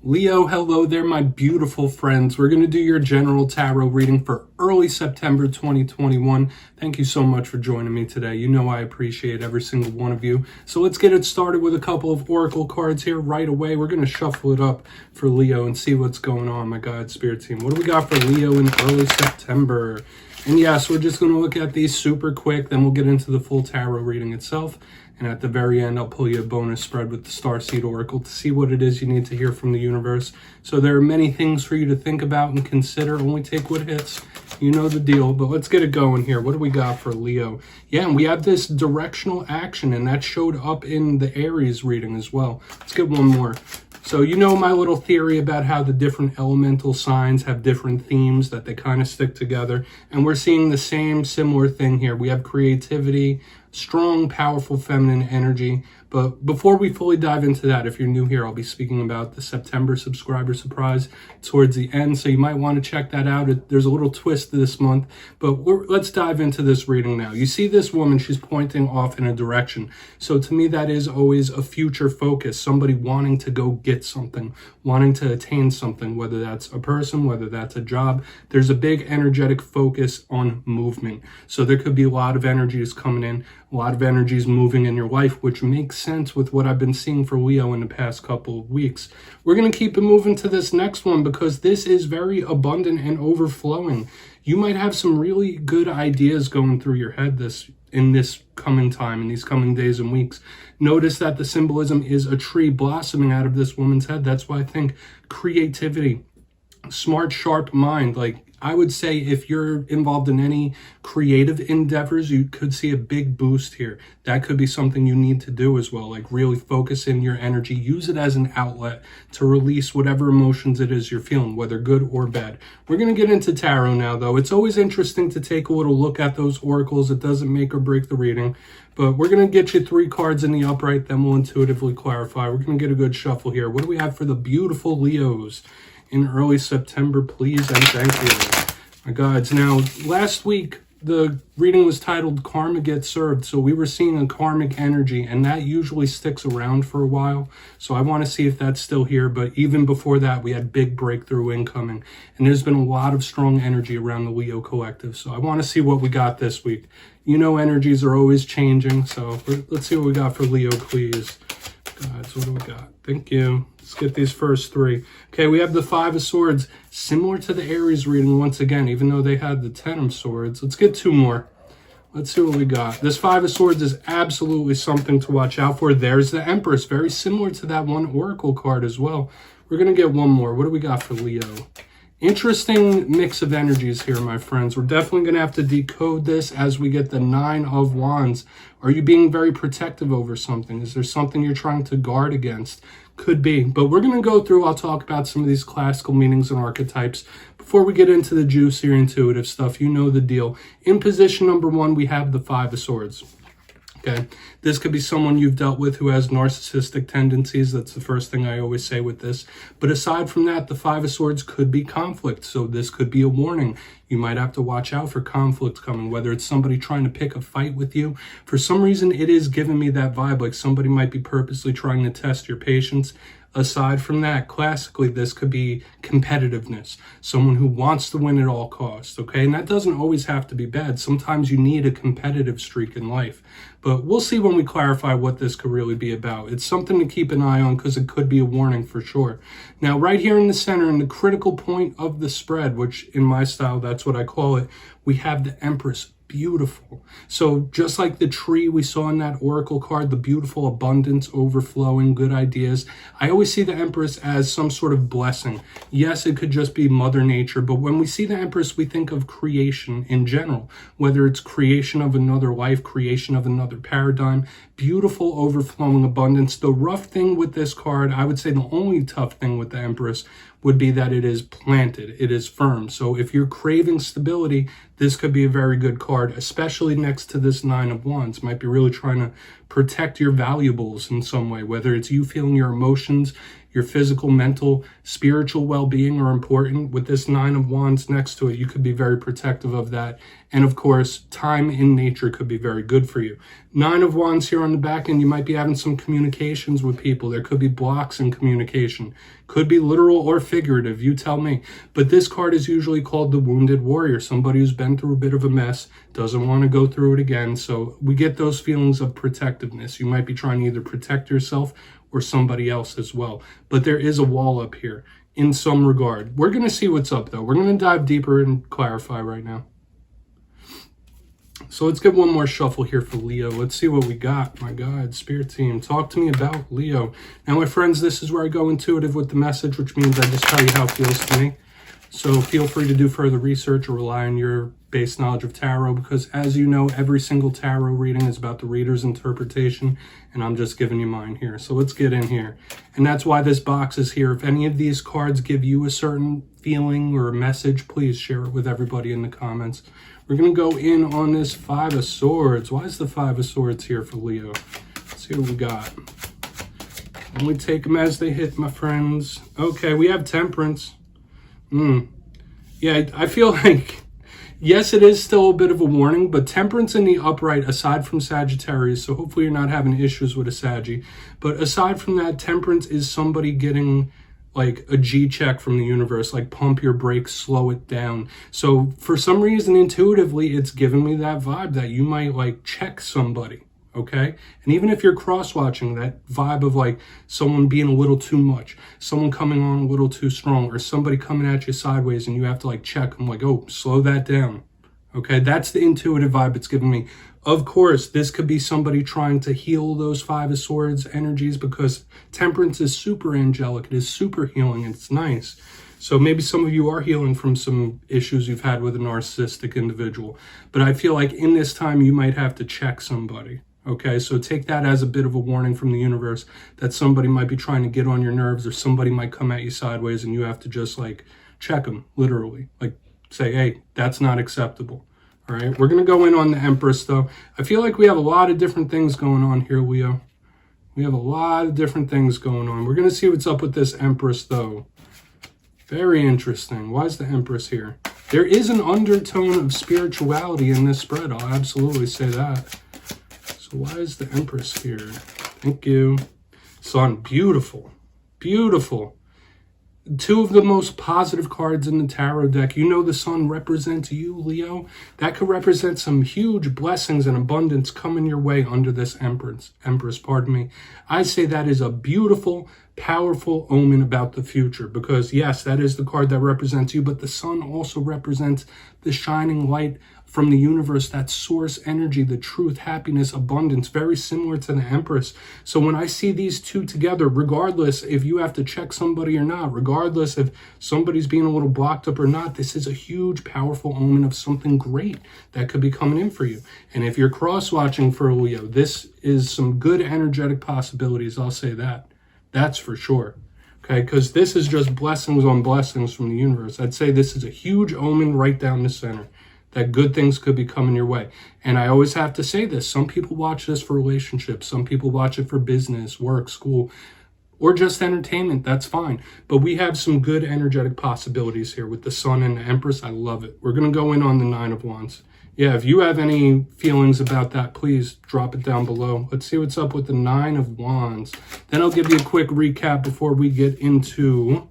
Leo, hello there, my beautiful friends. We're going to do your general tarot reading for early September 2021. Thank you so much for joining me today. You know I appreciate every single one of you. So let's get it started with a couple of oracle cards here right away. We're going to shuffle it up for Leo and see what's going on, my God Spirit team. What do we got for Leo in early September? And yes, we're just going to look at these super quick, then we'll get into the full tarot reading itself. And at the very end, I'll pull you a bonus spread with the Starseed Oracle to see what it is you need to hear from the universe. So there are many things for you to think about and consider. Only take what hits. You know the deal. But let's get it going here. What do we got for Leo? Yeah, and we have this directional action, and that showed up in the Aries reading as well. Let's get one more. So you know my little theory about how the different elemental signs have different themes, that they kind of stick together. And we're seeing the same similar thing here. We have creativity, strong, powerful feminine energy. But before we fully dive into that, if you're new here, I'll be speaking about the September subscriber surprise towards the end. So you might want to check that out. There's a little twist this month, but let's dive into this reading now. You see this woman, she's pointing off in a direction. So to me, that is always a future focus, somebody wanting to go get something, wanting to attain something, whether that's a person, whether that's a job. There's a big energetic focus on movement. So there could be a lot of energies coming in, a lot of energies moving in your life, which makes sense with what I've been seeing for Leo in the past couple of weeks. We're going to keep it moving to this next one because this is very abundant and overflowing. You might have some really good ideas going through your head in this coming time, in these coming days and weeks. Notice that the symbolism is a tree blossoming out of this woman's head. That's why I think creativity, smart, sharp mind, like I would say if you're involved in any creative endeavors, you could see a big boost here. That could be something you need to do as well, like really focus in your energy, use it as an outlet to release whatever emotions it is you're feeling, whether good or bad. We're going to get into tarot now, though. It's always interesting to take a little look at those oracles. It doesn't make or break the reading, but we're going to get you 3 cards in the upright, then we'll intuitively clarify. We're going to get a good shuffle here. What do we have for the beautiful Leos in early September, please and thank you, my gods. Now, last week, the reading was titled Karma Gets Served, so we were seeing a karmic energy, and that usually sticks around for a while, so I want to see if that's still here, but even before that, we had big breakthrough incoming, and there's been a lot of strong energy around the Leo collective, so I want to see what we got this week. You know energies are always changing, so let's see what we got for Leo, please. Guys, what do we got? Thank you. Let's get these first 3. Okay, we have the 5 of Swords, similar to the Aries reading once again, even though they had the 10 of Swords. Let's get 2 more. Let's see what we got. This 5 of Swords is absolutely something to watch out for. There's the Empress, very similar to that one Oracle card as well. We're going to get one more. What do we got for Leo? Interesting mix of energies here, my friends. We're definitely going to have to decode this as we get the 9 of Wands. Are you being very protective over something? Is there something you're trying to guard against? Could be. But we're going to go through, I'll talk about some of these classical meanings and archetypes. Before we get into the juicier intuitive stuff, you know the deal. In position number 1, we have the 5 of Swords. Okay, this could be someone you've dealt with who has narcissistic tendencies. That's the first thing I always say with this. But aside from that, the 5 of Swords could be conflict. So this could be a warning. You might have to watch out for conflict coming, whether it's somebody trying to pick a fight with you. For some reason, it is giving me that vibe, like somebody might be purposely trying to test your patience. Aside from that, classically, this could be competitiveness, someone who wants to win at all costs, okay? And that doesn't always have to be bad. Sometimes you need a competitive streak in life. But we'll see when we clarify what this could really be about. It's something to keep an eye on because it could be a warning for sure. Now, right here in the center, in the critical point of the spread, which in my style, that's what I call it, we have the Empress. Beautiful. So just like the tree we saw in that oracle card, the beautiful abundance, overflowing, good ideas, I always see the Empress as some sort of blessing. Yes, it could just be Mother Nature, but when we see the Empress, we think of creation in general, whether it's creation of another life, creation of another paradigm, beautiful, overflowing abundance. The rough thing with this card, I would say the only tough thing with the Empress would be that it is planted, it is firm. So if you're craving stability, this could be a very good card, especially next to this 9 of Wands. Might be really trying to protect your valuables in some way, whether it's you feeling your emotions, your physical, mental, spiritual well-being are important. With this Nine of Wands next to it, you could be very protective of that. And of course, time in nature could be very good for you. Nine of Wands here on the back end, you might be having some communications with people. There could be blocks in communication. Could be literal or figurative, you tell me. But this card is usually called the Wounded Warrior, somebody who's been through a bit of a mess, doesn't want to go through it again. So we get those feelings of protectiveness. You might be trying to either protect yourself or somebody else as well. But there is a wall up here in some regard. We're going to see what's up, though. We're going to dive deeper and clarify right now. So let's get one more shuffle here for Leo. Let's see what we got. My God, Spirit Team, talk to me about Leo. Now, my friends, this is where I go intuitive with the message, which means I just tell you how it feels to me. So feel free to do further research or rely on your base knowledge of tarot, because as you know, every single tarot reading is about the reader's interpretation, and I'm just giving you mine here. So let's get in here. And that's why this box is here. If any of these cards give you a certain feeling or a message, please share it with everybody in the comments. We're going to go in on this Five of Swords. Why is the Five of Swords here for Leo? Let's see what we got. Only take them as they hit, my friends. Okay, we have Temperance. Yeah, I feel like, yes, it is still a bit of a warning, but Temperance in the upright, aside from Sagittarius, so hopefully you're not having issues with a Saggy, but aside from that, Temperance is somebody getting like a G check from the universe, like pump your brakes, slow it down. So for some reason, intuitively, it's giving me that vibe that you might like check somebody, okay? And even if you're cross-watching, that vibe of like someone being a little too much, someone coming on a little too strong, or somebody coming at you sideways and you have to like check them, like, oh, slow that down, okay? That's the intuitive vibe it's giving me. Of course, this could be somebody trying to heal those Five of Swords energies, because Temperance is super angelic. It is super healing. And it's nice. So maybe some of you are healing from some issues you've had with a narcissistic individual. But I feel like in this time, you might have to check somebody. Okay, so take that as a bit of a warning from the universe that somebody might be trying to get on your nerves, or somebody might come at you sideways and you have to just like check them, literally. Like say, hey, that's not acceptable. All right, we're going to go in on the Empress, though. I feel like we have a lot of different things going on here, Leo. We have a lot of different things going on. We're going to see what's up with this Empress, though. Very interesting. Why is the Empress here? There is an undertone of spirituality in this spread. I'll absolutely say that. So why is the Empress here? Thank you. Sun, beautiful. Beautiful. Two of the most positive cards in the tarot deck. You know the Sun represents you, Leo. That could represent some huge blessings and abundance coming your way under this Empress, pardon me. I say that is a beautiful, powerful omen about the future, because yes, that is the card that represents you, but the Sun also represents the shining light from the universe, that source energy, the truth, happiness, abundance, very similar to the Empress. So when I see these two together, regardless if you have to check somebody or not, regardless if somebody's being a little blocked up or not, this is a huge, powerful omen of something great that could be coming in for you. And if you're cross-watching for Leo, this is some good energetic possibilities, I'll say that. That's for sure. Okay, because this is just blessings on blessings from the universe. I'd say this is a huge omen right down the center, that good things could be coming your way. And I always have to say this. Some people watch this for relationships. Some people watch it for business, work, school, or just entertainment. That's fine. But we have some good energetic possibilities here with the Sun and the Empress. I love it. We're going to go in on the Nine of Wands. Yeah, if you have any feelings about that, please drop it down below. Let's see what's up with the Nine of Wands. Then I'll give you a quick recap before we get into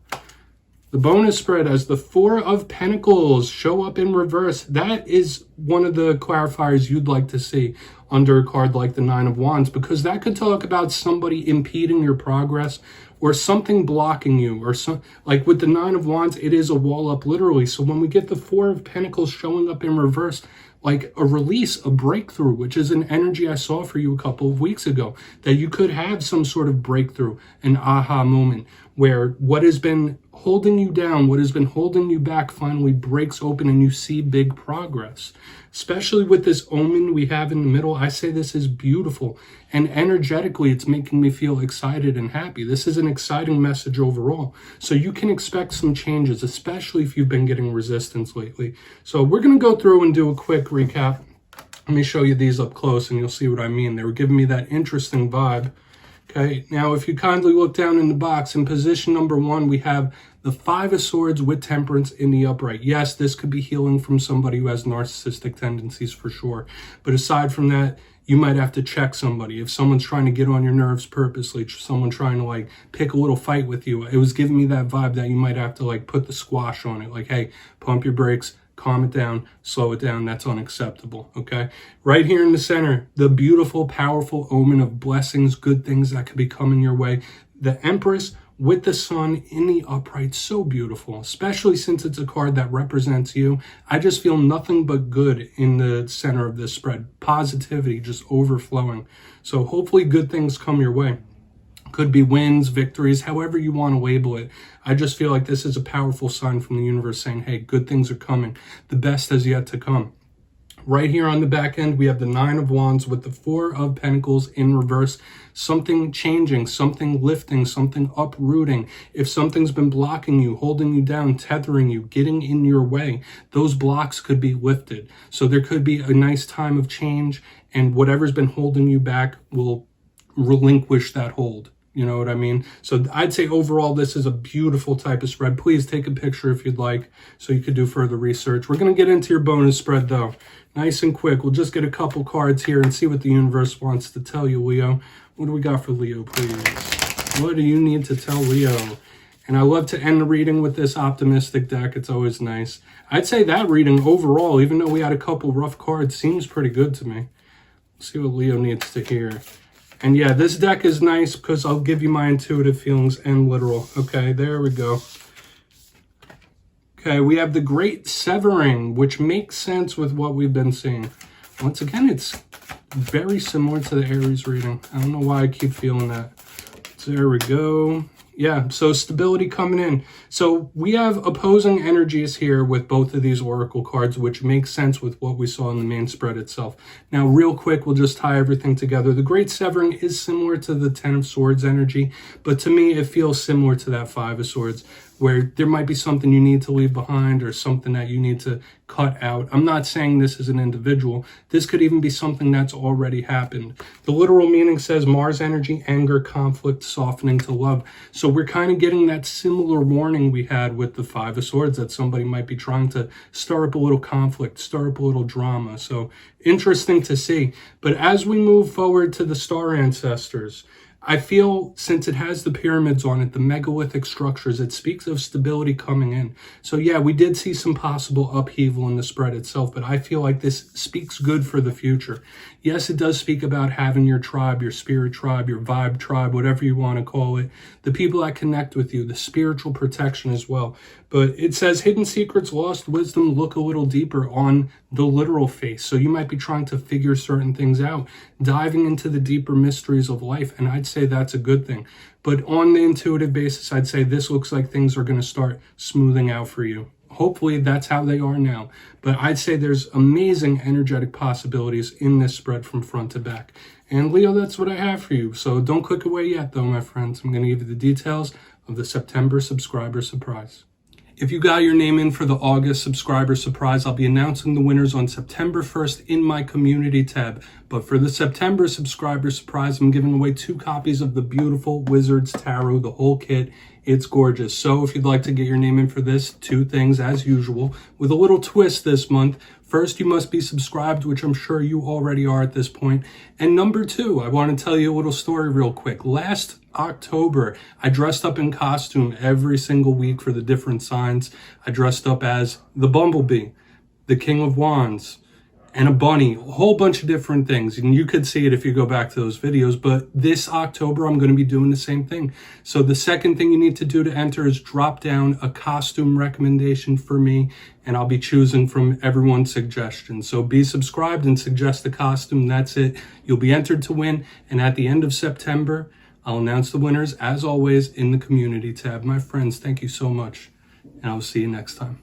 the bonus spread, as the Four of Pentacles show up in reverse. That is one of the clarifiers you'd like to see under a card like the Nine of Wands, because that could talk about somebody impeding your progress or something blocking you, or some, like with the Nine of Wands, it is a wall up literally. So when we get the Four of Pentacles showing up in reverse, like a release, a breakthrough, which is an energy I saw for you a couple of weeks ago, that you could have some sort of breakthrough, an aha moment, where what has been holding you down, what has been holding you back finally breaks open and you see big progress. Especially with this omen we have in the middle, I say this is beautiful. And energetically, it's making me feel excited and happy. This is an exciting message overall. So you can expect some changes, especially if you've been getting resistance lately. So we're going to go through and do a quick recap. Let me show you these up close and you'll see what I mean. They were giving me that interesting vibe. Okay, now if you kindly look down in the box, in position number 1, we have the 5 of Swords with Temperance in the upright. Yes, this could be healing from somebody who has narcissistic tendencies for sure. But aside from that, you might have to check somebody. If someone's trying to get on your nerves purposely, someone trying to like pick a little fight with you, it was giving me that vibe that you might have to like put the squash on it. Like, hey, pump your brakes, calm it down, slow it down. That's unacceptable, okay? Right here in the center, the beautiful, powerful omen of blessings, good things that could be coming your way. The Empress with the Sun in the upright, so beautiful, especially since it's a card that represents you. I just feel nothing but good in the center of this spread. Positivity just overflowing. So hopefully good things come your way. Could be wins, victories, however you want to label it. I just feel like this is a powerful sign from the universe saying, hey, good things are coming. The best has yet to come. Right here on the back end, we have the 9 of Wands with the 4 of Pentacles in reverse. Something changing, something lifting, something uprooting. If something's been blocking you, holding you down, tethering you, getting in your way, those blocks could be lifted. So there could be a nice time of change, and whatever's been holding you back will relinquish that hold. You know what I mean? So I'd say overall, this is a beautiful type of spread. Please take a picture if you'd like so you could do further research. We're going to get into your bonus spread though. Nice and quick. We'll just get a couple cards here and see what the universe wants to tell you, Leo. What do we got for Leo, please? What do you need to tell Leo? And I love to end the reading with this optimistic deck. It's always nice. I'd say that reading overall, even though we had a couple rough cards, seems pretty good to me. Let's see what Leo needs to hear. And yeah, this deck is nice because I'll give you my intuitive feelings and literal. Okay, there we go. Okay, we have the Great Severing, which makes sense with what we've been seeing. Once again, it's very similar to the Aries reading. I don't know why I keep feeling that. So there we go. Yeah, so stability coming in. So we have opposing energies here with both of these oracle cards, which makes sense with what we saw in the main spread itself. Now, real quick, we'll just tie everything together. The Great Severing is similar to the 10 of Swords energy, but to me, it feels similar to that 5 of Swords, where there might be something you need to leave behind or something that you need to cut out. I'm not saying this is an individual. This could even be something that's already happened. The literal meaning says Mars energy, anger, conflict, softening to love. So we're kind of getting that similar warning we had with the 5 of Swords, that somebody might be trying to stir up a little conflict, stir up a little drama. So interesting to see. But as we move forward to the star ancestors, I feel since it has the pyramids on it, the megalithic structures, it speaks of stability coming in. So yeah, we did see some possible upheaval in the spread itself, but I feel like this speaks good for the future. Yes, it does speak about having your tribe, your spirit tribe, your vibe tribe, whatever you want to call it, the people that connect with you, the spiritual protection as well. But it says hidden secrets, lost wisdom, look a little deeper on the literal face. So you might be trying to figure certain things out, diving into the deeper mysteries of life. And I'd say that's a good thing. But on the intuitive basis, I'd say this looks like things are going to start smoothing out for you. Hopefully that's how they are now. But I'd say there's amazing energetic possibilities in this spread from front to back. And Leo, that's what I have for you. So don't click away yet though, my friends. I'm going to give you the details of the September subscriber surprise. If you got your name in for the August subscriber surprise, I'll be announcing the winners on September 1st in my community tab. But for the September subscriber surprise, I'm giving away 2 copies of the beautiful Wizards Tarot, the whole kit. It's gorgeous. So if you'd like to get your name in for this, 2 things as usual, with a little twist this month. First, you must be subscribed, which I'm sure you already are at this point. And number 2, I want to tell you a little story real quick. Last October, I dressed up in costume every single week for the different signs. I dressed up as the Bumblebee, the King of Wands, and a bunny, a whole bunch of different things. And you could see it if you go back to those videos. But this October, I'm going to be doing the same thing. So the second thing you need to do to enter is drop down a costume recommendation for me, and I'll be choosing from everyone's suggestions. So be subscribed and suggest a costume. That's it. You'll be entered to win. And at the end of September, I'll announce the winners, as always, in the community tab. My friends, thank you so much, and I'll see you next time.